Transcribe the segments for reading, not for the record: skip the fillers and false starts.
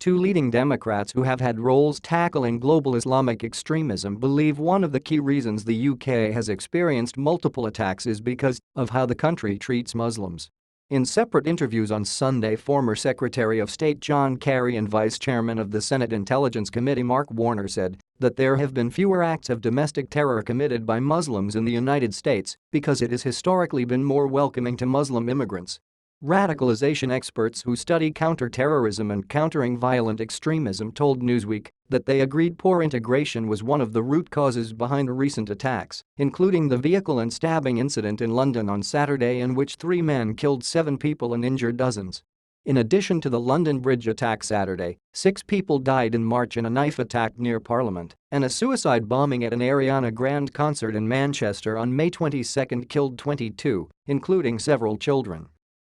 Two leading Democrats who have had roles tackling global Islamic extremism believe one of the key reasons the UK has experienced multiple attacks is because of how the country treats Muslims. In separate interviews on Sunday, former Secretary of State John Kerry and Vice Chairman of the Senate Intelligence Committee Mark Warner said that there have been fewer acts of domestic terror committed by Muslims in the United States because it has historically been more welcoming to Muslim immigrants. Radicalization experts who study counter-terrorism and countering violent extremism told Newsweek that they agreed poor integration was one of the root causes behind recent attacks, including the vehicle and stabbing incident in London on Saturday in which 3 men killed 7 people and injured dozens. In addition to the London Bridge attack Saturday, 6 people died in March in a knife attack near Parliament, and a suicide bombing at an Ariana Grande concert in Manchester on May 22 killed 22, including several children.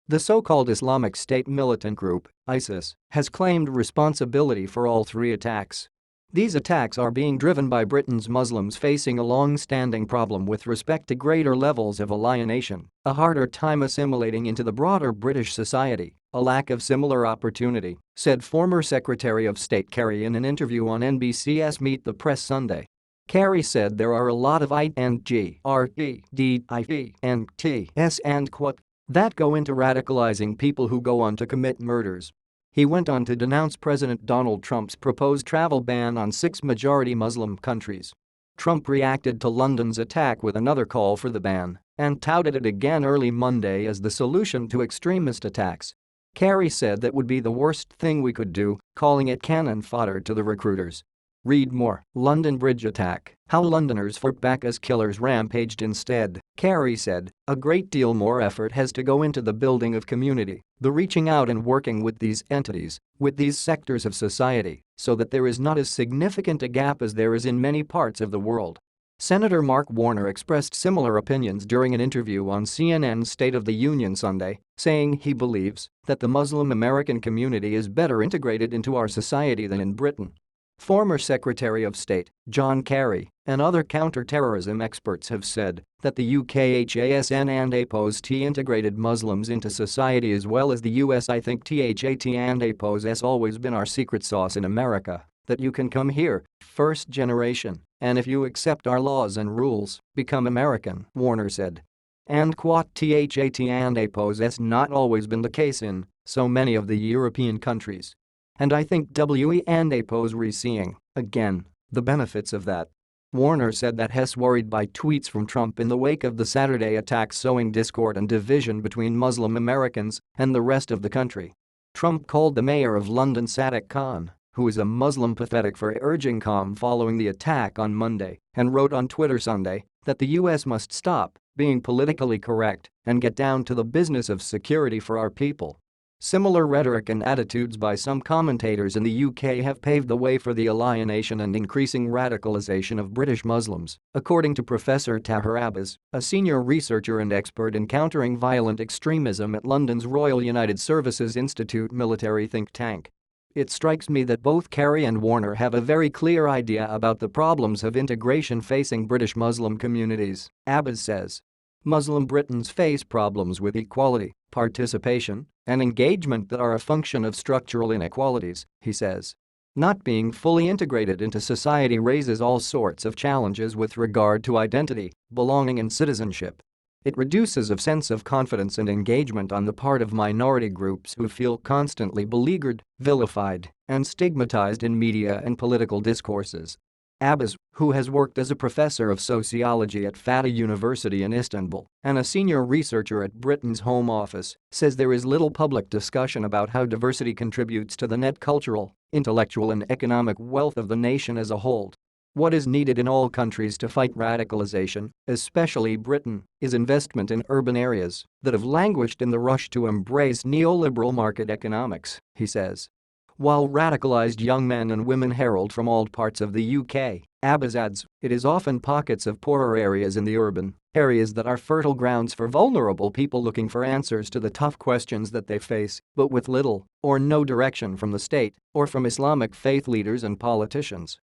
The so-called Islamic State militant group, ISIS, has claimed responsibility for all 3 attacks. These attacks are being driven by Britain's Muslims facing a long-standing problem with respect to greater levels of alienation, a harder time assimilating into the broader British society, a lack of similar opportunity, said former Secretary of State Kerry in an interview on NBC's Meet the Press Sunday. Kerry said there are a lot of I and G, R, E, D, I, E, and T, S and quote that go into radicalizing people who go on to commit murders. He went on to denounce President Donald Trump's proposed travel ban on 6 majority Muslim countries. Trump reacted to London's attack with another call for the ban and touted it again early Monday as the solution to extremist attacks. Kerry said that would be the worst thing we could do, calling it cannon fodder to the recruiters. Read more. London Bridge attack, how Londoners fought back as killers rampaged instead, Kerry said. A great deal more effort has to go into the building of community, the reaching out and working with these entities, with these sectors of society, so that there is not as significant a gap as there is in many parts of the world. Senator Mark Warner expressed similar opinions during an interview on CNN's State of the Union Sunday, saying he believes that the Muslim American community is better integrated into our society than in Britain. Former Secretary of State John Kerry and other counter-terrorism experts have said that the UK HASN and APOS integrated Muslims into society as well as the US. I think THAT and APOS has always been our secret sauce in America, that you can come here, first generation, and if you accept our laws and rules, become American, Warner said. And quote THAT and APOS has not always been the case in so many of the European countries. And I think WE and APOS are seeing, again, the benefits of that. Warner said that Hess worried by tweets from Trump in the wake of the Saturday attacks sowing discord and division between Muslim Americans and the rest of the country. Trump called the mayor of London Sadiq Khan, who is a Muslim, pathetic for urging calm following the attack on Monday, and wrote on Twitter Sunday that the US must stop being politically correct and get down to the business of security for our people. Similar rhetoric and attitudes by some commentators in the UK have paved the way for the alienation and increasing radicalization of British Muslims, according to Professor Tahir Abbas, a senior researcher and expert in countering violent extremism at London's Royal United Services Institute military think tank. It strikes me that both Kerry and Warner have a very clear idea about the problems of integration facing British Muslim communities, Abbas says. Muslim Britons face problems with equality, participation, and engagement that are a function of structural inequalities, he says. Not being fully integrated into society raises all sorts of challenges with regard to identity, belonging and citizenship. It reduces a sense of confidence and engagement on the part of minority groups who feel constantly beleaguered, vilified, and stigmatized in media and political discourses. Abbas, who has worked as a professor of sociology at Fatih University in Istanbul and a senior researcher at Britain's Home Office, says there is little public discussion about how diversity contributes to the net cultural, intellectual and economic wealth of the nation as a whole. What is needed in all countries to fight radicalization, especially Britain, is investment in urban areas that have languished in the rush to embrace neoliberal market economics, he says. While radicalized young men and women herald from all parts of the UK, Abbas adds, it is often pockets of poorer areas in the urban areas that are fertile grounds for vulnerable people looking for answers to the tough questions that they face, but with little or no direction from the state or from Islamic faith leaders and politicians.